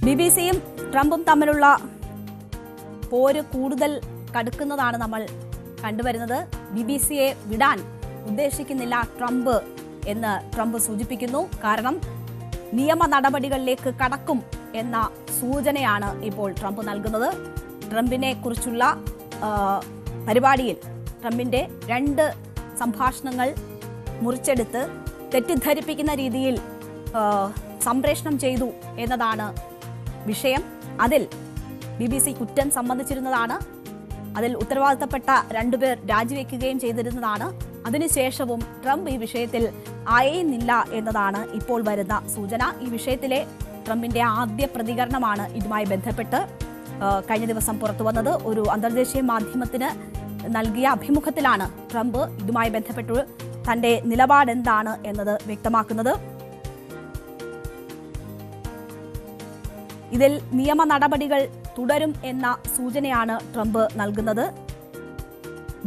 BBC-യും ട്രംപും തമ്മിലുള്ള പോര് കൂടുതൽ കടുക്കുന്നതാണ് നമ്മൾ കണ്ടുവരുന്നത്. BBC-യെ വിടാൻ ഉദ്ദേശിക്കുന്നില്ല ട്രംപ് എന്ന് ട്രംപ് സൂചിപ്പിക്കുന്നു. കാരണം നിയമ നടപടികളിലേക്ക് കടക്കും എന്ന സൂചനയാണ് ഇപ്പോൾ ട്രംപ് നൽകുന്നത്. ട്രംപിനെ കുറിച്ചുള്ള പരിപാടിയിൽ ട്രംപിന്റെ 2 സംഭാഷണങ്ങൾ മുറിച്ചെടുത്ത് തെറ്റിദ്ധരിപ്പിക്കുന്ന രീതിയിൽ സംപ്രേഷണം ചെയ്തു എന്നതാണ് വിഷയം. അതിൽ BBC കുറ്റം സമ്മതിച്ചിരുന്നതാണ്. അതിൽ ഉത്തരവാദിത്തപ്പെട്ട 2 പേർ രാജിവെക്കുകയും ചെയ്തിരുന്നതാണ്. അതിനുശേഷവും ട്രംപ് ഈ വിഷയത്തിൽ അയയുന്നില്ല എന്നതാണ് ഇപ്പോൾ വരുന്ന സൂചന. ഈ വിഷയത്തിലെ ട്രംപിന്റെ ആദ്യ പ്രതികരണമാണ് ഇതുമായി ബന്ധപ്പെട്ട് കഴിഞ്ഞ ദിവസം പുറത്തു വന്നത്. ഒരു അന്തർദേശീയ മാധ്യമത്തിന് നൽകിയ അഭിമുഖത്തിലാണ് ട്രംപ് ഇതുമായി ബന്ധപ്പെട്ട് തന്റെ നിലപാടെന്താണ് എന്നത് വ്യക്തമാക്കുന്നത്. ഇതിൽ നിയമ നടപടികൾ തുടരും എന്ന സൂചനയാണ് ട്രംപ് നൽകുന്നത്.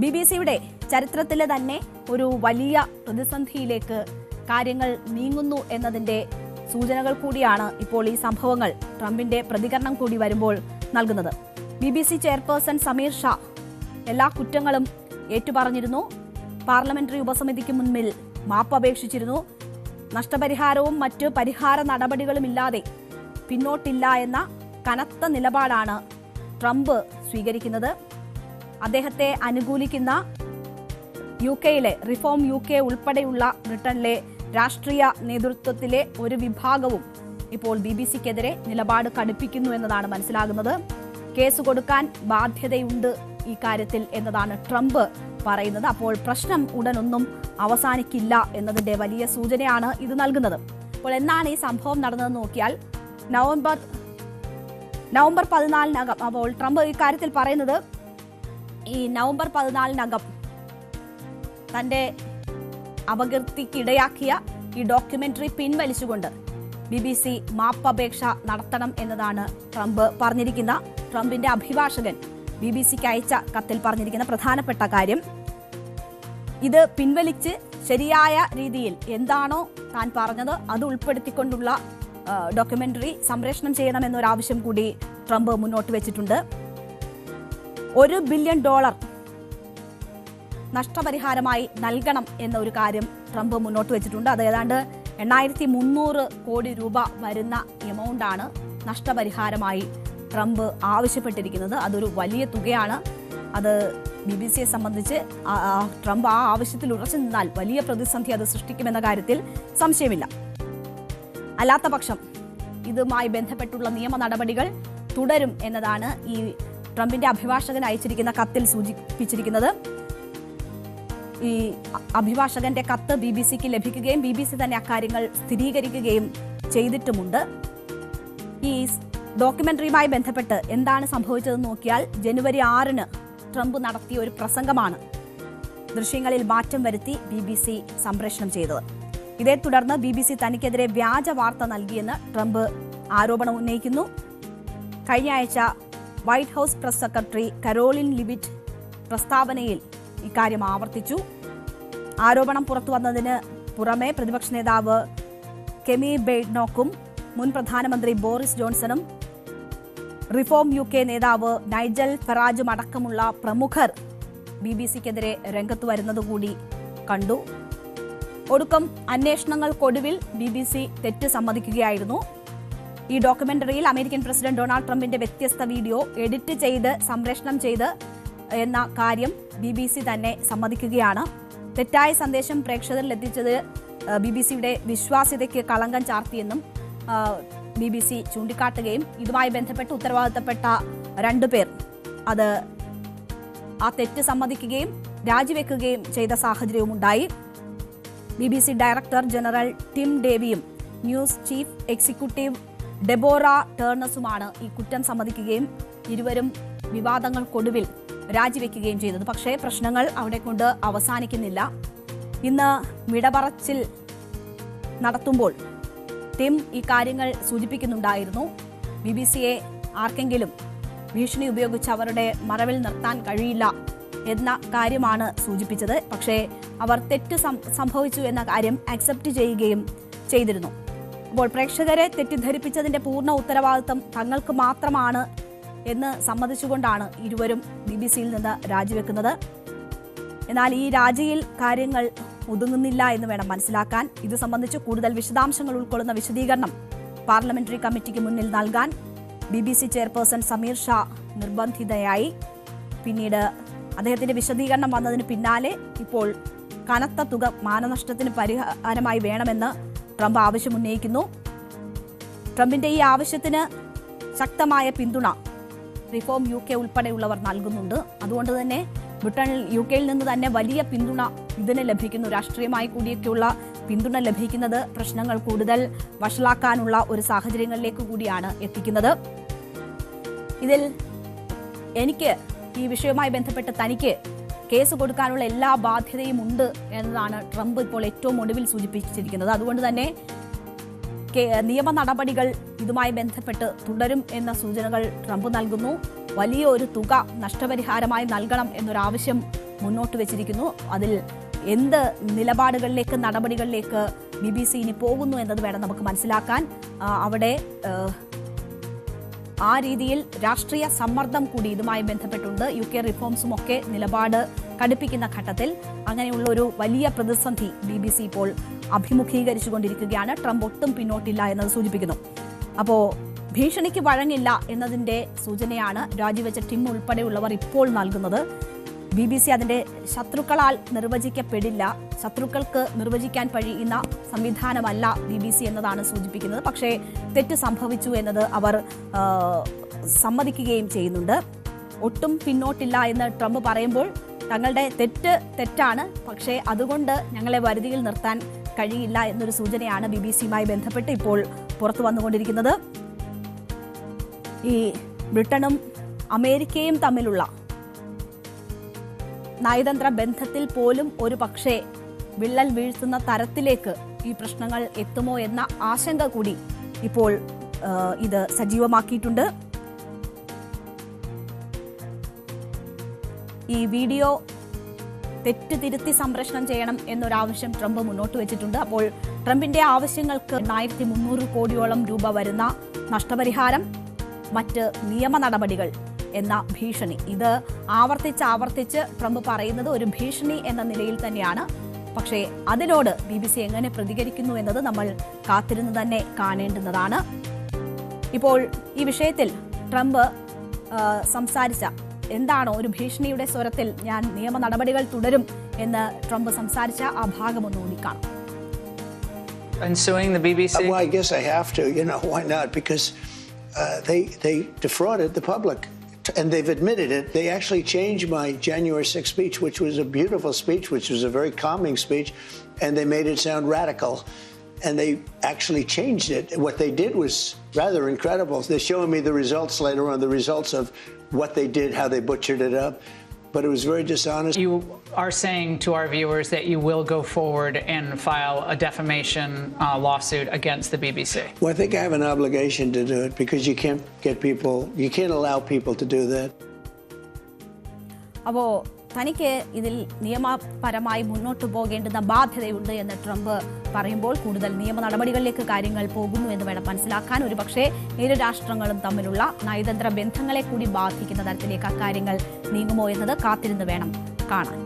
BBC-യുടെ ചരിത്രത്തിലെ തന്നെ ഒരു വലിയ പ്രതിസന്ധിയിലേക്ക് കാര്യങ്ങൾ നീങ്ങുന്നു എന്നതിന്റെ സൂചനകൾ കൂടിയാണ് ഇപ്പോൾ ഈ സംഭവങ്ങൾ ട്രംപിന്റെ പ്രതികരണം കൂടി വരുമ്പോൾ നൽകുന്നത്. BBC ചെയർപേഴ്സൺ സമീർ ഷാ എല്ലാ കുറ്റങ്ങളും ഏറ്റുപറഞ്ഞിരുന്നു. പാർലമെന്ററി ഉപസമിതിക്ക് മുൻപിൽ മാപ്പ് അപേക്ഷിച്ചിരുന്നു. നഷ്ടപരിഹാരവും മറ്റ് പരിഹാര നടപടികളുമില്ലാതെ പിന്നോട്ടില്ല എന്ന കനത്ത നിലപാടാണ് ട്രംപ് സ്വീകരിക്കുന്നത്. അദ്ദേഹത്തെ അനുകൂലിക്കുന്ന UK-യിലെ റിഫോം UK ഉൾപ്പെടെയുള്ള ബ്രിട്ടനിലെ രാഷ്ട്രീയ നേതൃത്വത്തിലെ ഒരു വിഭാഗവും ഇപ്പോൾ BBC-ക്കെതിരെ നിലപാട് കടുപ്പിക്കുന്നു എന്നതാണ് മനസ്സിലാകുന്നത്. കേസ് കൊടുക്കാൻ ബാധ്യതയുണ്ട് ഈ കാര്യത്തിൽ എന്നതാണ് ട്രംപ് പറയുന്നത്. അപ്പോൾ പ്രശ്നം ഉടനൊന്നും അവസാനിക്കില്ല എന്നതിന്റെ വലിയ സൂചനയാണ് ഇത് നൽകുന്നത്. അപ്പോൾ എന്നാണ് ഈ സംഭവം നടന്നതെന്ന് നോക്കിയാൽ നവംബർ 14-നകം, അപ്പോൾ ട്രംപ് ഇക്കാര്യത്തിൽ പറയുന്നത് ഈ നവംബർ 14-നകം തന്റെ അപകീർത്തിക്കിടയാക്കിയ ഈ ഡോക്യുമെന്ററി പിൻവലിച്ചുകൊണ്ട് BBC മാപ്പപേക്ഷ നടത്തണം എന്നതാണ് ട്രംപ് പറഞ്ഞിരിക്കുന്ന ട്രംപിന്റെ അഭിഭാഷകൻ BBC-ക്ക് അയച്ച കത്തിൽ പറഞ്ഞിരിക്കുന്ന പ്രധാനപ്പെട്ട കാര്യം. ഇത് പിൻവലിച്ച് ശരിയായ രീതിയിൽ എന്താണോ താൻ പറഞ്ഞത് അത് ഉൾപ്പെടുത്തിക്കൊണ്ടുള്ള ഡോക്യുമെന്ററി സംപ്രേഷണം ചെയ്യണമെന്നൊരാവശ്യം കൂടി ട്രംപ് മുന്നോട്ട് വെച്ചിട്ടുണ്ട്. $1 ബില്യൺ നഷ്ടപരിഹാരമായി നൽകണം എന്ന ഒരു കാര്യം ട്രംപ് മുന്നോട്ട് വെച്ചിട്ടുണ്ട്. അത് ഏതാണ്ട് 8300 കോടി രൂപ വരുന്ന എമൗണ്ടാണ് നഷ്ടപരിഹാരമായി ട്രംപ് ആവശ്യപ്പെട്ടിരിക്കുന്നത്. അതൊരു വലിയ തുകയാണ്. അത് BBC-യെ സംബന്ധിച്ച് ട്രംപ് ആ ആവശ്യത്തിൽ ഉറച്ചു നിന്നാൽ വലിയ പ്രതിസന്ധി അത് സൃഷ്ടിക്കുമെന്ന കാര്യത്തിൽ സംശയമില്ല. അല്ലാത്ത പക്ഷം ഇതുമായി ബന്ധപ്പെട്ടുള്ള നിയമ നടപടികൾ തുടരും എന്നതാണ് ഈ ട്രംപിന്റെ അഭിഭാഷകൻ അയച്ചിരിക്കുന്ന കത്തിൽ സൂചിപ്പിച്ചിരിക്കുന്നത്. ഈ അഭിഭാഷകന്റെ കത്ത് BBC-ക്ക് ലഭിക്കുകയും BBC തന്നെ അക്കാര്യങ്ങൾ സ്ഥിരീകരിക്കുകയും ചെയ്തിട്ടുമുണ്ട്. ഈ ഡോക്യുമെന്ററിയുമായി ബന്ധപ്പെട്ട് എന്താണ് സംഭവിച്ചതെന്ന് നോക്കിയാൽ ജനുവരി 6-ന് ട്രംപ് നടത്തിയ ഒരു പ്രസംഗമാണ് ദൃശ്യങ്ങളിൽ മാറ്റം വരുത്തി BBC സംപ്രേഷണം ചെയ്തത്. ഇതേ തുടർന്ന് BBC തനിക്കെതിരെ വ്യാജ വാർത്ത നൽകിയെന്ന് ട്രംപ് ആരോപണം ഉന്നയിക്കുന്നു. കഴിഞ്ഞ ആഴ്ച White House press secretary Karoline Leavitt പ്രസ്താവനയിൽ ഇക്കാര്യം ആവർത്തിച്ചു. ആരോപണം പുറത്തു വന്നതിന് പുറമെ പ്രതിപക്ഷ നേതാവ് കെമി ബെയ്ഡ്നോക്കും മുൻ പ്രധാനമന്ത്രി ബോറിസ് ജോൺസണും റിഫോം UK നേതാവ് നൈജൽ ഫറാജും അടക്കമുള്ള പ്രമുഖർ BBC-ക്കെതിരെ രംഗത്ത് വരുന്നതുകൂടി കണ്ടു. ഒടുക്കം അന്വേഷണങ്ങൾക്കൊടുവിൽ BBC തെറ്റ് സമ്മതിക്കുകയായിരുന്നു. ഈ ഡോക്യുമെന്ററിയിൽ അമേരിക്കൻ പ്രസിഡന്റ് ഡൊണാൾഡ് ട്രംപിന്റെ വ്യത്യസ്ത വീഡിയോ എഡിറ്റ് ചെയ്ത് സംപ്രേഷണം ചെയ്ത് എന്ന കാര്യം BBC തന്നെ സമ്മതിക്കുകയാണ്. തെറ്റായ സന്ദേശം പ്രേക്ഷകരിൽ എത്തിച്ചത് BBC-യുടെ വിശ്വാസ്യതയ്ക്ക് കളങ്കം ചാർത്തിയെന്നും BBC ചൂണ്ടിക്കാട്ടുകയും ഇതുമായി ബന്ധപ്പെട്ട് ഉത്തരവാദിത്തപ്പെട്ട 2 പേർ അത് ആ തെറ്റ് സമ്മതിക്കുകയും രാജിവെക്കുകയും ചെയ്ത സാഹചര്യവും ഉണ്ടായി. BBC ഡയറക്ടർ ജനറൽ ടിം ഡേവിയും ന്യൂസ് ചീഫ് എക്സിക്യൂട്ടീവ് ഡെബോറ ടേർണസുമാണ് ഈ കുറ്റം സമ്മതിക്കുകയും ഇരുവരും വിവാദങ്ങൾക്കൊടുവിൽ രാജിവെക്കുകയും ചെയ്തത്. പക്ഷേ പ്രശ്നങ്ങൾ അവിടെ കൊണ്ട് അവസാനിക്കുന്നില്ല. ഇന്ന് വിടപറച്ചിൽ നടത്തുമ്പോൾ ടിം ഈ കാര്യങ്ങൾ സൂചിപ്പിക്കുന്നുണ്ടായിരുന്നു. BBC-യെ ആർക്കെങ്കിലും ഭീഷണി ഉപയോഗിച്ച് അവരുടെ മറവിൽ നിർത്താൻ കഴിയില്ല എന്ന കാര്യമാണ് സൂചിപ്പിച്ചത്. പക്ഷേ അവർ തെറ്റ് സംഭവിച്ചു എന്ന കാര്യം അക്സെപ്റ്റ് ചെയ്യുകയും ചെയ്തിരുന്നു. അപ്പോൾ പ്രേക്ഷകരെ തെറ്റിദ്ധരിപ്പിച്ചതിന്റെ പൂർണ്ണ ഉത്തരവാദിത്തം തങ്ങൾക്ക് മാത്രമാണ് എന്ന് സമ്മതിച്ചുകൊണ്ടാണ് ഇരുവരും BBC-യിൽ നിന്ന് രാജിവെക്കുന്നത്. എന്നാൽ ഈ രാജിയിൽ കാര്യങ്ങൾ ഒതുങ്ങുന്നില്ല എന്ന് വേണം മനസ്സിലാക്കാൻ. ഇത് സംബന്ധിച്ച് കൂടുതൽ വിശദാംശങ്ങൾ ഉൾക്കൊള്ളുന്ന വിശദീകരണം പാർലമെന്ററി കമ്മിറ്റിക്ക് മുന്നിൽ നൽകാൻ BBC ചെയർപേഴ്സൺ സമീർ ഷാ നിർബന്ധിതയായി. പിന്നീട് അദ്ദേഹത്തിന്റെ വിശദീകരണം വന്നതിന് പിന്നാലെ ഇപ്പോൾ കനത്ത തുക മാനനഷ്ടത്തിന് പരിഹാരമായി വേണമെന്ന് ട്രംപ് ആവശ്യമുന്നയിക്കുന്നു. ട്രംപിന്റെ ഈ ആവശ്യത്തിന് ശക്തമായ പിന്തുണ റിഫോം UK ഉൾപ്പെടെയുള്ളവർ നൽകുന്നുണ്ട്. അതുകൊണ്ട് തന്നെ ബ്രിട്ടനിൽ UK-യിൽ നിന്ന് തന്നെ വലിയ പിന്തുണ ഇതിന് ലഭിക്കുന്നു. രാഷ്ട്രീയമായി കൂടിയൊക്കെയുള്ള പിന്തുണ ലഭിക്കുന്നത് പ്രശ്നങ്ങൾ കൂടുതൽ വഷളാക്കാനുള്ള ഒരു സാഹചര്യങ്ങളിലേക്ക് കൂടിയാണ് എത്തിക്കുന്നത്. ഇതിൽ എനിക്ക് ഈ വിഷയവുമായി ബന്ധപ്പെട്ട് തനിക്ക് കേസ് കൊടുക്കാനുള്ള എല്ലാ ബാധ്യതയും ഉണ്ട് എന്നതാണ് ട്രംപ് ഇപ്പോൾ ഏറ്റവും ഒടുവിൽ സൂചിപ്പിച്ചിരിക്കുന്നത്. അതുകൊണ്ട് തന്നെ നിയമ നടപടികൾ ഇതുമായി ബന്ധപ്പെട്ട് തുടരും എന്ന സൂചനകൾ ട്രംപ് നൽകുന്നു. വലിയ ഒരു തുക നഷ്ടപരിഹാരമായി നൽകണം എന്നൊരാവശ്യം മുന്നോട്ട് വെച്ചിരിക്കുന്നു. അതിൽ എന്ത് നിലപാടുകളിലേക്ക് നടപടികളിലേക്ക് BBC ഇനി പോകുന്നു എന്നത് വേണം നമുക്ക് മനസ്സിലാക്കാൻ. അവിടെ ആ രീതിയിൽ രാഷ്ട്രീയ സമ്മർദ്ദം കൂടി ഇതുമായി ബന്ധപ്പെട്ടുണ്ട്. UK റിഫോംസും ഒക്കെ നിലപാട് കടുപ്പിക്കുന്ന ഘട്ടത്തിൽ അങ്ങനെയുള്ള ഒരു വലിയ പ്രതിസന്ധി BBC ഇപ്പോൾ അഭിമുഖീകരിച്ചുകൊണ്ടിരിക്കുകയാണ്. ട്രംപ് ഒട്ടും പിന്നോട്ടില്ല എന്നത് സൂചിപ്പിക്കുന്നു. അപ്പോൾ ഭീഷണിക്ക് വഴങ്ങില്ല എന്നതിന്റെ സൂചനയാണ് രാജിവെച്ച ടിം ഉൾപ്പെടെയുള്ളവർ ഇപ്പോൾ നൽകുന്നത്. BBC അതിന്റെ ശത്രുക്കളാൽ നിർവചിക്കപ്പെടില്ല, ശത്രുക്കൾക്ക് നിർവചിക്കാൻ കഴിയുന്ന സംവിധാനമല്ല BBC എന്നതാണ് സൂചിപ്പിക്കുന്നത്. പക്ഷേ തെറ്റ് സംഭവിച്ചു എന്നത് അവർ സമ്മതിക്കുകയും ചെയ്യുന്നുണ്ട്. ഒട്ടും പിന്നോട്ടില്ല എന്ന് ട്രംപ് പറയുമ്പോൾ തങ്ങളുടെ തെറ്റാണ്, പക്ഷേ അതുകൊണ്ട് ഞങ്ങളെ വരുതിയിൽ നിർത്താൻ കഴിയില്ല എന്നൊരു സൂചനയാണ് BBC-യുമായി ബന്ധപ്പെട്ട് ഇപ്പോൾ പുറത്തു വന്നുകൊണ്ടിരിക്കുന്നത്. ഈ ബ്രിട്ടനും അമേരിക്കയും തമ്മിലുള്ള നയതന്ത്ര ബന്ധത്തിൽ പോലും ഒരു പക്ഷേ വിള്ളൽ വീഴ്ത്തുന്ന തരത്തിലേക്ക് ഈ പ്രശ്നങ്ങൾ എത്തുമോ എന്ന ആശങ്ക കൂടി ഇപ്പോൾ ഇത് സജീവമാക്കിയിട്ടുണ്ട്. ഈ വീഡിയോ തെറ്റ് തിരുത്തി സംപ്രേഷണം ചെയ്യണം എന്നൊരാവശ്യം ട്രംപ് മുന്നോട്ട് വെച്ചിട്ടുണ്ട്. അപ്പോൾ ട്രംപിന്റെ ആവശ്യങ്ങൾക്ക് 1300 കോടിയോളം രൂപ വരുന്ന നഷ്ടപരിഹാരം, മറ്റ് നിയമ നടപടികൾ എന്ന ഭീഷണി, ഇത് ആവർത്തിച്ച് ട്രംപ് പറയുന്നത് ഒരു ഭീഷണി എന്ന നിലയിൽ തന്നെയാണ്. പക്ഷേ അതിനോട് BBC എങ്ങനെ പ്രതികരിക്കുന്നു എന്നത് നമ്മൾ കാത്തിരുന്ന് തന്നെ കാണേണ്ടുന്നതാണ്. ഇപ്പോൾ ഈ വിഷയത്തിൽ ട്രംപ് സംസാരിച്ച എന്താണോ ഒരു ഭീഷണിയുടെ സ്വരത്തിൽ ഞാൻ നിയമ നടപടികൾ തുടരും എന്ന് ട്രംപ് സംസാരിച്ച ആ ഭാഗമൊന്ന് ഊന്നിക്കാണും. And suing the BBC? Well, I guess I have to. Why not? Because they defrauded the public. And they've admitted it. They actually changed my January 6th speech, which was a beautiful speech, which was a very calming speech, and they made it sound radical. And they actually changed it. What they did was rather incredible. They're showing me the results later on, the results of what they did, how they butchered it up. But it was very dishonest. You are saying to our viewers that you will go forward and file a defamation lawsuit against the BBC. Well, I think I have an obligation to do it because you can't allow people to do that. അപ്പോൾ തനിക്ക് ഇതിൽ നിയമപരമായി മുന്നോട്ട് പോകേണ്ടുന്ന ബാധ്യതയുണ്ട് എന്ന് Trump പറയുമ്പോൾ കൂടുതൽ നിയമ നടപടികളിലേക്ക് കാര്യങ്ങൾ പോകുന്നു എന്ന് വേണം മനസ്സിലാക്കാൻ. ഒരുപക്ഷേ ഇരു രാഷ്ട്രങ്ങളും തമ്മിലുള്ള നയതന്ത്ര ബന്ധങ്ങളെ കൂടി ബാധിക്കുന്ന തരത്തിലേക്ക് അക്കാര്യങ്ങൾ നീങ്ങുമോ എന്നത് കാത്തിരുന്ന് വേണം കാണാൻ.